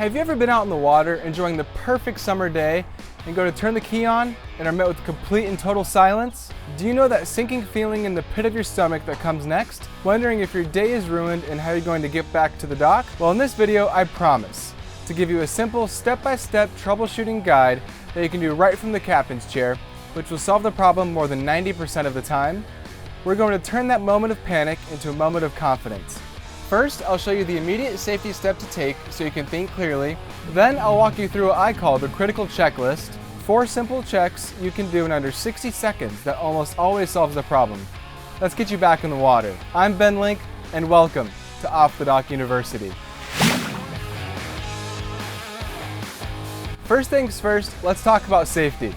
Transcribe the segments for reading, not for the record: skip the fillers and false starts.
Have you ever been out in the water enjoying the perfect summer day and go to turn the key on and are met with complete and total silence? Do you know that sinking feeling in the pit of your stomach that comes next? Wondering if your day is ruined and how you're going to get back to the dock? Well, in this video, I promise to give you a simple step-by-step troubleshooting guide that you can do right from the captain's chair, which will solve the problem more than 90% of the time. We're going to turn that moment of panic into a moment of confidence. First, I'll show you the immediate safety step to take so you can think clearly. Then I'll walk you through what I call the critical checklist. 4 simple checks you can do in under 60 seconds that almost always solves the problem. Let's get you back in the water. I'm Ben Link, and welcome to Off the Dock University. First things first, let's talk about safety.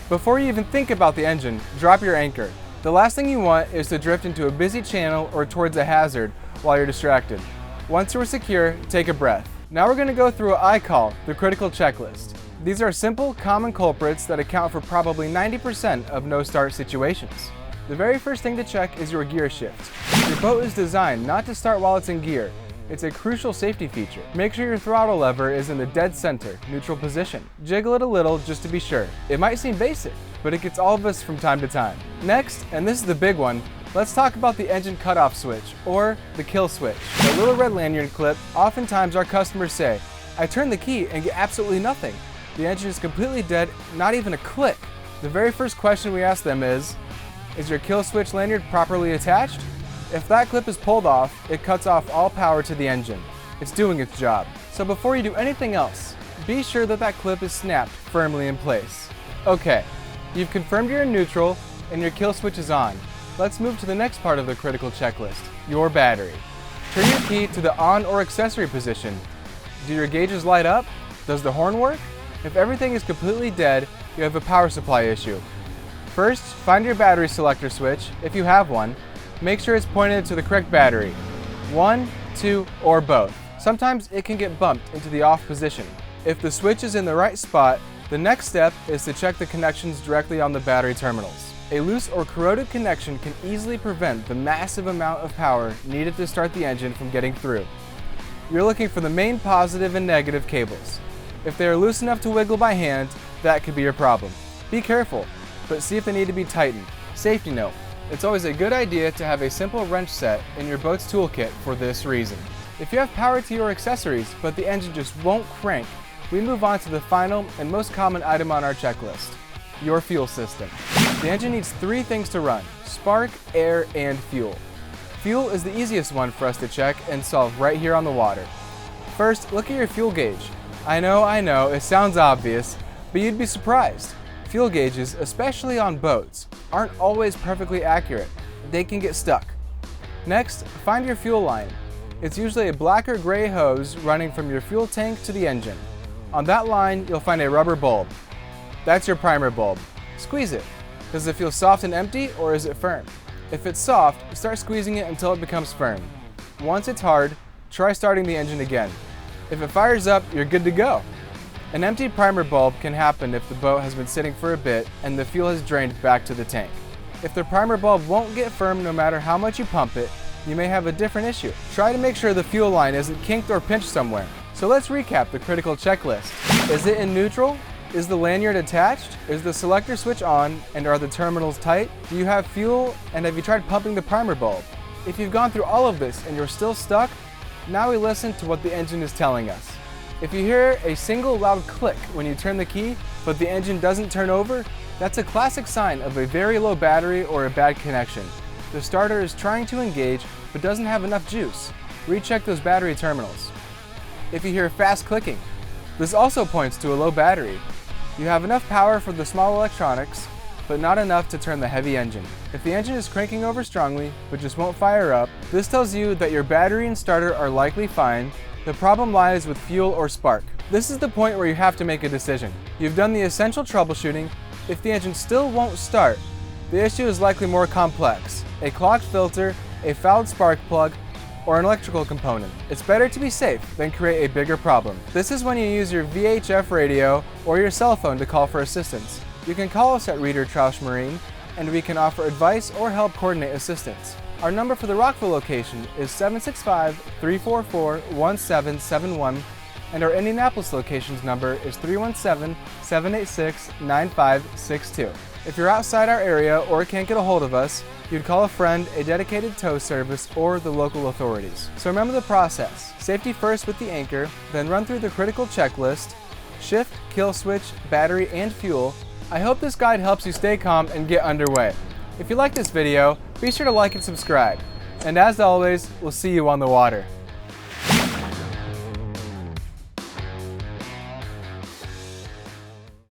Before you even think about the engine, drop your anchor. The last thing you want is to drift into a busy channel or towards a hazard while you're distracted. Once you're secure, take a breath. Now we're going to go through what I call the critical checklist. These are simple, common culprits that account for probably 90% of no-start situations. The very first thing to check is your gear shift. Your boat is designed not to start while it's in gear. It's a crucial safety feature. Make sure your throttle lever is in the dead center, neutral position. Jiggle it a little just to be sure. It might seem basic, but it gets all of us from time to time. Next, and this is the big one, let's talk about the engine cutoff switch, or the kill switch. The little red lanyard clip, oftentimes our customers say, I turn the key and get absolutely nothing. The engine is completely dead, not even a click. The very first question we ask them is your kill switch lanyard properly attached? If that clip is pulled off, it cuts off all power to the engine. It's doing its job. So before you do anything else, be sure that that clip is snapped firmly in place. Okay, you've confirmed you're in neutral and your kill switch is on. Let's move to the next part of the critical checklist, your battery. Turn your key to the on or accessory position. Do your gauges light up? Does the horn work? If everything is completely dead, you have a power supply issue. First, find your battery selector switch, if you have one. Make sure it's pointed to the correct battery. 1, 2, or both. Sometimes it can get bumped into the off position. If the switch is in the right spot, the next step is to check the connections directly on the battery terminals. A loose or corroded connection can easily prevent the massive amount of power needed to start the engine from getting through. You're looking for the main positive and negative cables. If they are loose enough to wiggle by hand, that could be your problem. Be careful, but see if they need to be tightened. Safety note. It's always a good idea to have a simple wrench set in your boat's toolkit for this reason. If you have power to your accessories, but the engine just won't crank, we move on to the final and most common item on our checklist, your fuel system. The engine needs 3 things to run: spark, air, and fuel. Fuel is the easiest one for us to check and solve right here on the water. First, look at your fuel gauge. I know, it sounds obvious, but you'd be surprised. Fuel gauges, especially on boats, aren't always perfectly accurate. They can get stuck. Next, find your fuel line. It's usually a black or gray hose running from your fuel tank to the engine. On that line, you'll find a rubber bulb. That's your primer bulb. Squeeze it. Does it feel soft and empty, or is it firm? If it's soft, start squeezing it until it becomes firm. Once it's hard, try starting the engine again. If it fires up, you're good to go. An empty primer bulb can happen if the boat has been sitting for a bit and the fuel has drained back to the tank. If the primer bulb won't get firm no matter how much you pump it, you may have a different issue. Try to make sure the fuel line isn't kinked or pinched somewhere. So let's recap the critical checklist. Is it in neutral? Is the lanyard attached? Is the selector switch on, and are the terminals tight? Do you have fuel, and have you tried pumping the primer bulb? If you've gone through all of this and you're still stuck, now we listen to what the engine is telling us. If you hear a single loud click when you turn the key, but the engine doesn't turn over, that's a classic sign of a very low battery or a bad connection. The starter is trying to engage, but doesn't have enough juice. Recheck those battery terminals. If you hear fast clicking, this also points to a low battery. You have enough power for the small electronics, but not enough to turn the heavy engine. If the engine is cranking over strongly, but just won't fire up, this tells you that your battery and starter are likely fine. The problem lies with fuel or spark. This is the point where you have to make a decision. You've done the essential troubleshooting. If the engine still won't start, the issue is likely more complex. A clogged filter, a fouled spark plug, or an electrical component. It's better to be safe than create a bigger problem. This is when you use your VHF radio or your cell phone to call for assistance. You can call us at Reeder Troush Marine, and we can offer advice or help coordinate assistance. Our number for the Rockville location is 765-344-1771, and our Indianapolis location's number is 317-786-9562. If you're outside our area or can't get a hold of us, you'd call a friend, a dedicated tow service, or the local authorities. So remember the process. Safety first with the anchor, then run through the critical checklist, shift, kill switch, battery, and fuel. I hope this guide helps you stay calm and get underway. If you like this video, be sure to like and subscribe. And as always, we'll see you on the water.